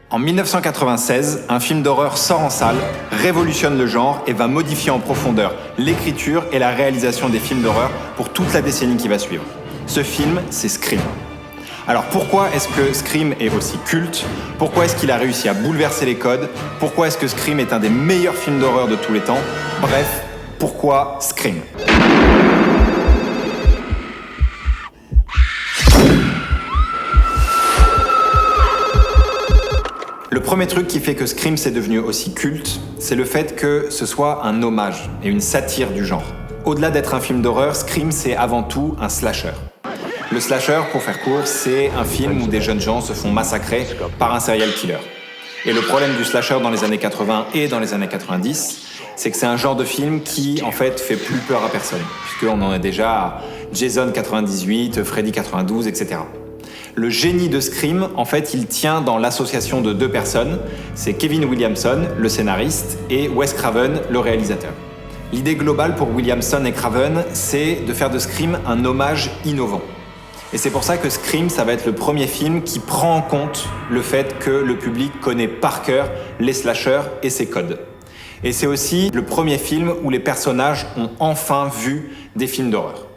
En 1996, un film d'horreur sort en salle, révolutionne le genre et va modifier en profondeur l'écriture et la réalisation des films d'horreur pour toute la décennie qui va suivre. Ce film, c'est Scream. Alors pourquoi est-ce que Scream est aussi culte? Pourquoi est-ce qu'il a réussi à bouleverser les codes? Pourquoi est-ce que Scream est un des meilleurs films d'horreur de tous les temps? Bref, pourquoi Scream? Le premier truc qui fait que Scream c'est devenu aussi culte, c'est le fait que ce soit un hommage et une satire du genre. Au-delà d'être un film d'horreur, Scream c'est avant tout un slasher. Le slasher, pour faire court, c'est un film où des jeunes gens se font massacrer par un serial killer. Et le problème du slasher dans les années 80 et dans les années 90, c'est que c'est un genre de film qui, en fait, fait plus peur à personne. Puisqu'on en a déjà à Jason 98, Freddy 92, etc. Le génie de Scream, en fait, il tient dans l'association de deux personnes. C'est Kevin Williamson, le scénariste, et Wes Craven, le réalisateur. L'idée globale pour Williamson et Craven, c'est de faire de Scream un hommage innovant. Et c'est pour ça que Scream, ça va être le premier film qui prend en compte le fait que le public connaît par cœur les slashers et ses codes. Et c'est aussi le premier film où les personnages ont enfin vu des films d'horreur.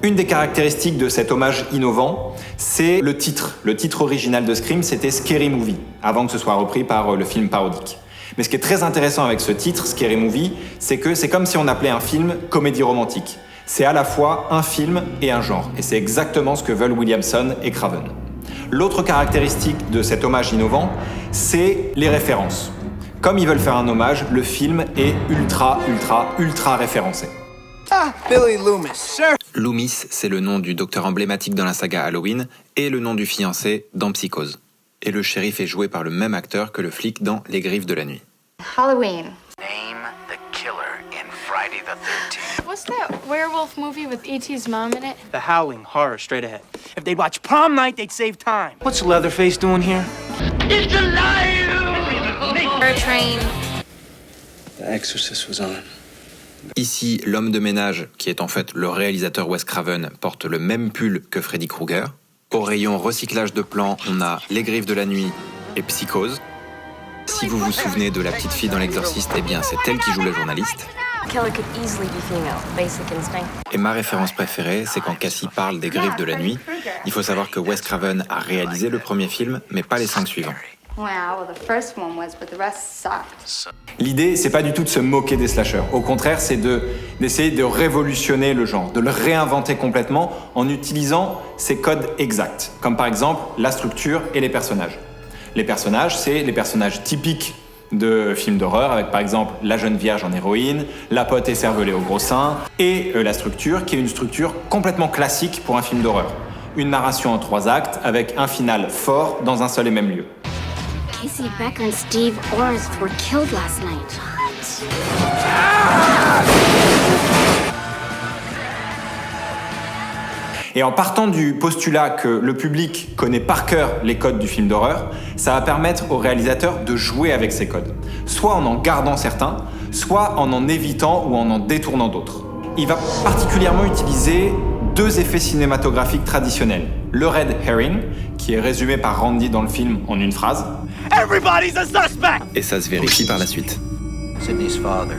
Une des caractéristiques de cet hommage innovant, c'est le titre. Le titre original de Scream, c'était Scary Movie, avant que ce soit repris par le film parodique. Mais ce qui est très intéressant avec ce titre, Scary Movie, c'est que c'est comme si on appelait un film comédie romantique. C'est à la fois un film et un genre, et c'est exactement ce que veulent Williamson et Craven. L'autre caractéristique de cet hommage innovant, c'est les références. Comme ils veulent faire un hommage, le film est ultra référencé. Ah, Billy Loomis, sir. Loomis, c'est le nom du docteur emblématique dans la saga Halloween et le nom du fiancé dans Psychose. Et le shérif est joué par le même acteur que le flic dans Les Griffes de la Nuit. Halloween. Name the killer in Friday the 13th. What's that werewolf movie with E.T.'s mom in it? The Howling, horror, straight ahead. If they'd watch Prom Night, they'd save time. What's Leatherface doing here? It's alive! Train. The Exorcist was on. Ici, l'homme de ménage, qui est en fait le réalisateur Wes Craven, porte le même pull que Freddy Krueger. Au rayon recyclage de plans, on a Les Griffes de la Nuit et Psychose. Si vous vous souvenez de la petite fille dans L'Exorciste, eh bien c'est elle qui joue la journaliste. Et ma référence préférée, c'est quand Cassie parle des Griffes de la Nuit. Il faut savoir que Wes Craven a réalisé le premier film, mais pas les 5 suivants. L'idée, c'est pas du tout de se moquer des slashers. Au contraire, c'est d'essayer de révolutionner le genre, de le réinventer complètement en utilisant ses codes exacts, comme par exemple la structure et les personnages. Les personnages, c'est les personnages typiques de films d'horreur, avec par exemple la jeune vierge en héroïne, la pote écervelée au gros sein, et la structure qui est une structure complètement classique pour un film d'horreur. Une narration en 3 actes avec un final fort dans un seul et même lieu. Casey Becker and Steve Orris were killed last night. Et en partant du postulat que le public connaît par cœur les codes du film d'horreur, ça va permettre au réalisateur de jouer avec ces codes. Soit en gardant certains, soit en évitant ou en détournant d'autres. Il va particulièrement utiliser 2 effets cinématographiques traditionnels. Le red herring, qui est résumé par Randy dans le film en une phrase. Everybody's a suspect! Et ça se vérifie par la suite. Sydney's father.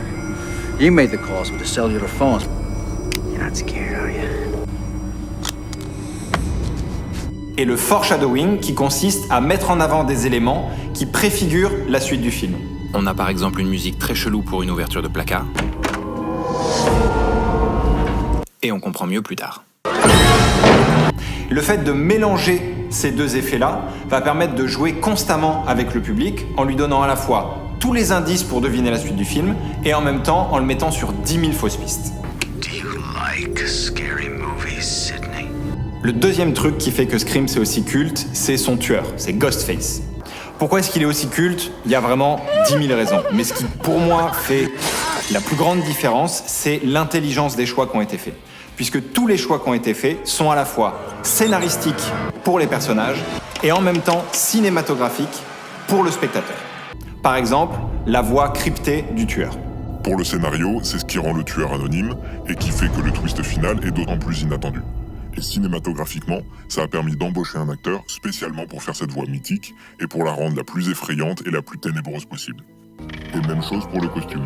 You made the calls with the cellular phones. You're not scared, are you? Et le foreshadowing, qui consiste à mettre en avant des éléments qui préfigurent la suite du film. On a par exemple une musique très chelou pour une ouverture de placard. Et on comprend mieux plus tard. Le fait de mélanger ces 2 effets-là va permettre de jouer constamment avec le public en lui donnant à la fois tous les indices pour deviner la suite du film et en même temps en le mettant sur 10 000 fausses pistes. Do you like scary movies, Sydney? Le deuxième truc qui fait que Scream c'est aussi culte, c'est son tueur, c'est Ghostface. Pourquoi est-ce qu'il est aussi culte? Il y a vraiment 10 000 raisons. Mais ce qui, pour moi, fait la plus grande différence, c'est l'intelligence des choix qui ont été faits. Puisque tous les choix qui ont été faits sont à la fois scénaristiques pour les personnages et en même temps cinématographiques pour le spectateur. Par exemple, la voix cryptée du tueur. Pour le scénario, c'est ce qui rend le tueur anonyme et qui fait que le twist final est d'autant plus inattendu. Et cinématographiquement, ça a permis d'embaucher un acteur spécialement pour faire cette voix mythique et pour la rendre la plus effrayante et la plus ténébreuse possible. Et même chose pour le costume.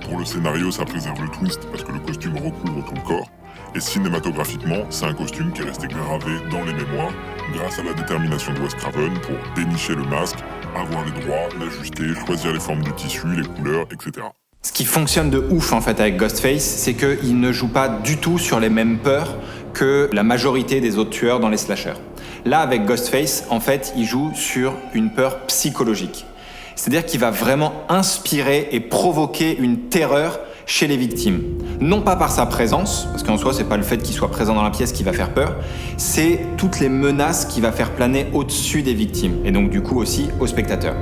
Pour le scénario, ça préserve le twist parce que le costume recouvre tout le corps. Et cinématographiquement, c'est un costume qui est resté gravé dans les mémoires grâce à la détermination de Wes Craven pour dénicher le masque, avoir les droits, l'ajuster, choisir les formes du tissu, les couleurs, etc. Ce qui fonctionne de ouf en fait avec Ghostface, c'est qu'il ne joue pas du tout sur les mêmes peurs que la majorité des autres tueurs dans les slashers. Là, avec Ghostface, en fait, il joue sur une peur psychologique. C'est-à-dire qu'il va vraiment inspirer et provoquer une terreur chez les victimes. Non pas par sa présence, parce qu'en soi, c'est pas le fait qu'il soit présent dans la pièce qui va faire peur, c'est toutes les menaces qu'il va faire planer au-dessus des victimes, et donc du coup aussi aux spectateurs.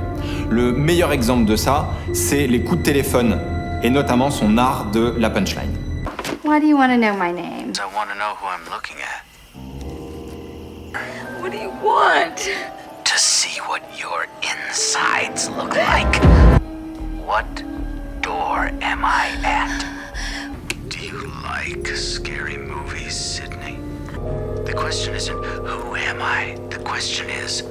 Le meilleur exemple de ça, c'est les coups de téléphone, et notamment son art de la punchline. Why do you want to know my name? I want to know who I'm looking at. What do you want? To see what your insides look like. What door am I at? Do you like scary movies, Sydney? The question isn't who am I? The question is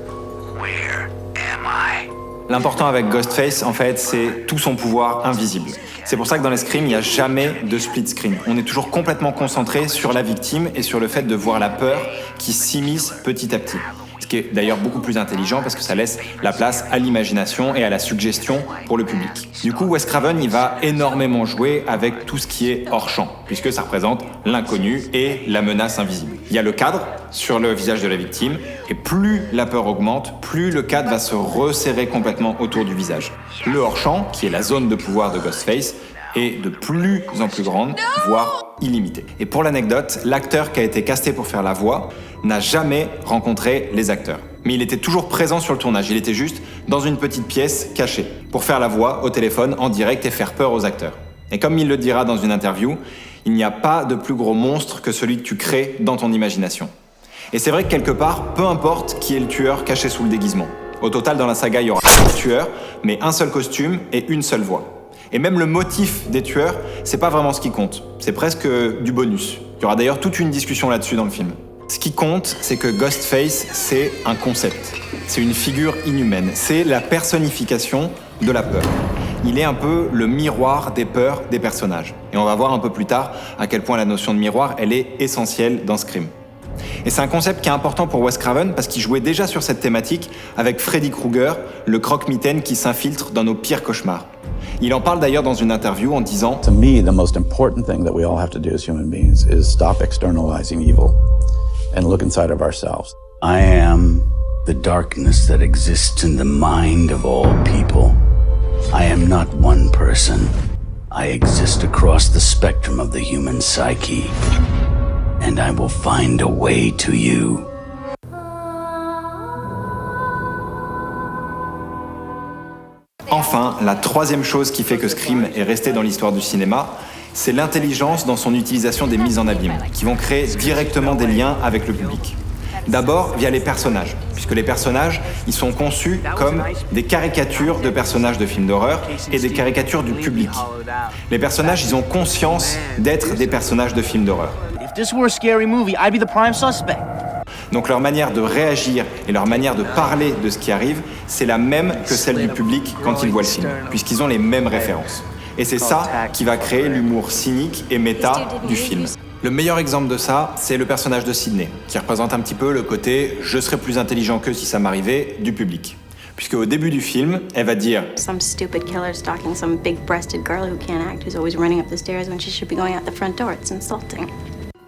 where am I? L'important avec Ghostface, en fait, c'est tout son pouvoir invisible. C'est pour ça que dans les screams, il n'y a jamais de split screen. On est toujours complètement concentré sur la victime et sur le fait de voir la peur qui s'immisce petit à petit. Ce qui est d'ailleurs beaucoup plus intelligent parce que ça laisse la place à l'imagination et à la suggestion pour le public. Du coup, Wes Craven, il va énormément jouer avec tout ce qui est hors champ, puisque ça représente l'inconnu et la menace invisible. Il y a le cadre sur le visage de la victime, et plus la peur augmente, plus le cadre va se resserrer complètement autour du visage. Le hors champ, qui est la zone de pouvoir de Ghostface, est de plus en plus grande, voire illimitée. Et pour l'anecdote, l'acteur qui a été casté pour faire la voix n'a jamais rencontré les acteurs. Mais il était toujours présent sur le tournage, il était juste dans une petite pièce cachée, pour faire la voix au téléphone en direct et faire peur aux acteurs. Et comme il le dira dans une interview, il n'y a pas de plus gros monstre que celui que tu crées dans ton imagination. Et c'est vrai que quelque part, peu importe qui est le tueur caché sous le déguisement. Au total, dans la saga, il y aura un tueur, mais un seul costume et une seule voix. Et même le motif des tueurs, c'est pas vraiment ce qui compte. C'est presque du bonus. Il y aura d'ailleurs toute une discussion là-dessus dans le film. Ce qui compte, c'est que Ghostface, c'est un concept. C'est une figure inhumaine. C'est la personnification de la peur. Il est un peu le miroir des peurs des personnages. Et on va voir un peu plus tard à quel point la notion de miroir, elle est essentielle dans Scream. Et c'est un concept qui est important pour Wes Craven parce qu'il jouait déjà sur cette thématique avec Freddy Krueger, le croque-mitaine qui s'infiltre dans nos pires cauchemars. Il en parle d'ailleurs dans une interview en disant To me, the most important thing that we all have to do as human beings is stop externalizing evil and look inside of ourselves. I am the darkness that exists in the mind of all people. I am not one person. I exist across the spectrum of the human psyche. And I will find a way to you. Enfin, la troisième chose qui fait que Scream est resté dans l'histoire du cinéma, c'est l'intelligence dans son utilisation des mises en abîme, qui vont créer directement des liens avec le public. D'abord via les personnages, puisque les personnages, ils sont conçus comme des caricatures de personnages de films d'horreur et des caricatures du public. Les personnages, ils ont conscience d'être des personnages de films d'horreur. If this were a scary movie, I'd be the prime suspect. Donc leur manière de réagir et leur manière de parler de ce qui arrive, c'est la même que celle du public quand ils voient le film, puisqu'ils ont les mêmes références. Et c'est ça qui va créer l'humour cynique et méta du film. Le meilleur exemple de ça, c'est le personnage de Sydney, qui représente un petit peu le côté « je serais plus intelligent qu'eux si ça m'arrivait » du public. Puisque au début du film, elle va dire « Some stupid killer stalking some big-breasted girl who can't act, who's always running up the stairs when she should be going out the front door. It's insulting. »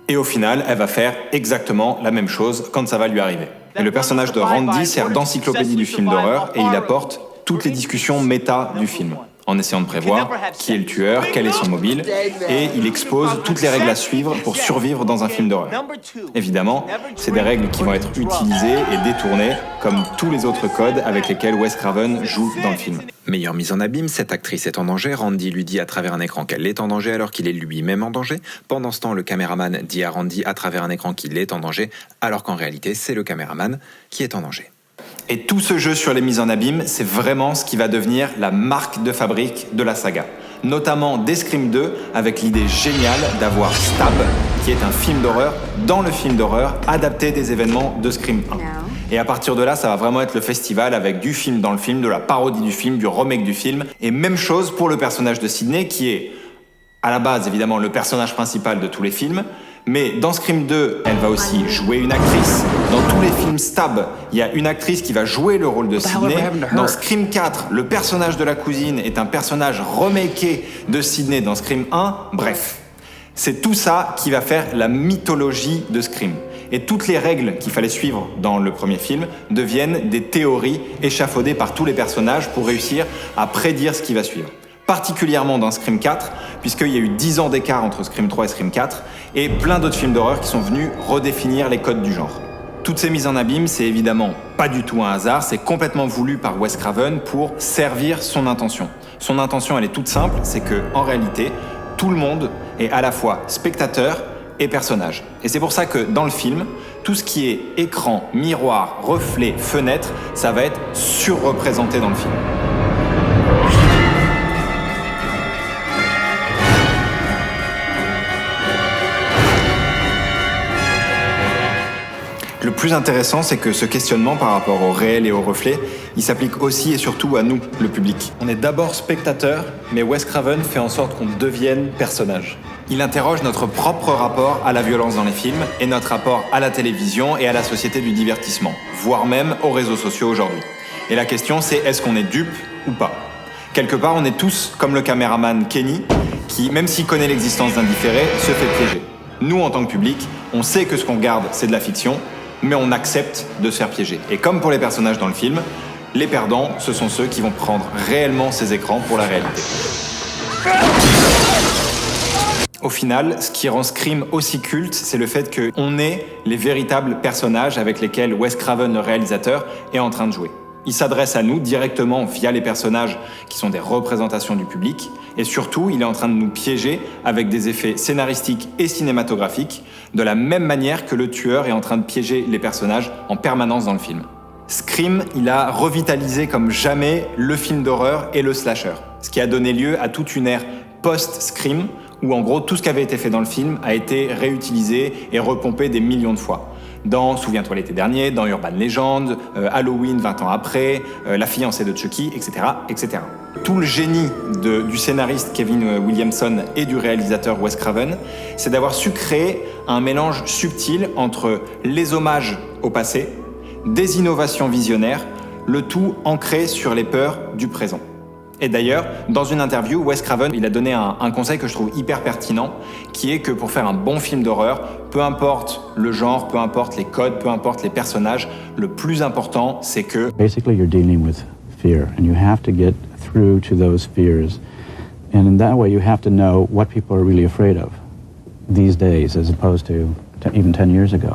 Et au final, elle va faire exactement la même chose quand ça va lui arriver. Et le personnage de Randy sert d'encyclopédie du film d'horreur et il apporte toutes les discussions méta du film, en essayant de prévoir qui est le tueur, quel est son mobile, et il expose toutes les règles à suivre pour survivre dans un film d'horreur. Évidemment, c'est des règles qui vont être utilisées et détournées, comme tous les autres codes avec lesquels Wes Craven joue dans le film. Meilleure mise en abîme, cette actrice est en danger. Randy lui dit à travers un écran qu'elle est en danger alors qu'il est lui-même en danger. Pendant ce temps, le caméraman dit à Randy à travers un écran qu'il est en danger, alors qu'en réalité, c'est le caméraman qui est en danger. Et tout ce jeu sur les mises en abîme, c'est vraiment ce qui va devenir la marque de fabrique de la saga. Notamment dès Scream 2, avec l'idée géniale d'avoir Stab, qui est un film d'horreur dans le film d'horreur adapté des événements de Scream 1. No. Et à partir de là, ça va vraiment être le festival avec du film dans le film, de la parodie du film, du remake du film. Et même chose pour le personnage de Sidney, qui est à la base évidemment le personnage principal de tous les films. Mais dans Scream 2, elle va aussi jouer une actrice. Dans tous les films Stab, il y a une actrice qui va jouer le rôle de Sidney. Dans Scream 4, le personnage de la cousine est un personnage remaké de Sidney dans Scream 1. Bref, c'est tout ça qui va faire la mythologie de Scream. Et toutes les règles qu'il fallait suivre dans le premier film deviennent des théories échafaudées par tous les personnages pour réussir à prédire ce qui va suivre. Particulièrement dans Scream 4, puisqu'il y a eu 10 ans d'écart entre Scream 3 et Scream 4, et plein d'autres films d'horreur qui sont venus redéfinir les codes du genre. Toutes ces mises en abîme, c'est évidemment pas du tout un hasard, c'est complètement voulu par Wes Craven pour servir son intention. Son intention, elle est toute simple, c'est que en réalité, tout le monde est à la fois spectateur et personnage. Et c'est pour ça que dans le film, tout ce qui est écran, miroir, reflet, fenêtre, ça va être surreprésenté dans le film. Le plus intéressant, c'est que ce questionnement par rapport au réel et au reflet, il s'applique aussi et surtout à nous, le public. On est d'abord spectateur, mais Wes Craven fait en sorte qu'on devienne personnage. Il interroge notre propre rapport à la violence dans les films et notre rapport à la télévision et à la société du divertissement, voire même aux réseaux sociaux aujourd'hui. Et la question, c'est est-ce qu'on est dupe ou pas ? Quelque part, on est tous comme le caméraman Kenny, qui, même s'il connaît l'existence d'un différé, se fait piéger. Nous, en tant que public, on sait que ce qu'on regarde, c'est de la fiction, mais on accepte de se faire piéger. Et comme pour les personnages dans le film, les perdants, ce sont ceux qui vont prendre réellement ces écrans pour la réalité. Au final, ce qui rend Scream aussi culte, c'est le fait qu'on est les véritables personnages avec lesquels Wes Craven, le réalisateur, est en train de jouer. Il s'adresse à nous directement via les personnages qui sont des représentations du public, et surtout, il est en train de nous piéger avec des effets scénaristiques et cinématographiques, de la même manière que le tueur est en train de piéger les personnages en permanence dans le film. Scream, il a revitalisé comme jamais le film d'horreur et le slasher, ce qui a donné lieu à toute une ère post-Scream, où en gros tout ce qui avait été fait dans le film a été réutilisé et repompé des millions de fois. Dans Souviens-toi l'été dernier, dans Urban Legend, Halloween 20 ans après, La fiancée de Chucky, etc., etc. Tout le génie du scénariste Kevin Williamson et du réalisateur Wes Craven, c'est d'avoir su créer un mélange subtil entre les hommages au passé, des innovations visionnaires, le tout ancré sur les peurs du présent. Et d'ailleurs, dans une interview, Wes Craven, il a donné un conseil que je trouve hyper pertinent, qui est que pour faire un bon film d'horreur, peu importe le genre, peu importe les codes, peu importe les personnages, le plus important, c'est que... Basically, you're dealing with fear, and you have to get through to those fears. And in that way, you have to know what people are really afraid of these days, as opposed to even 10 years ago.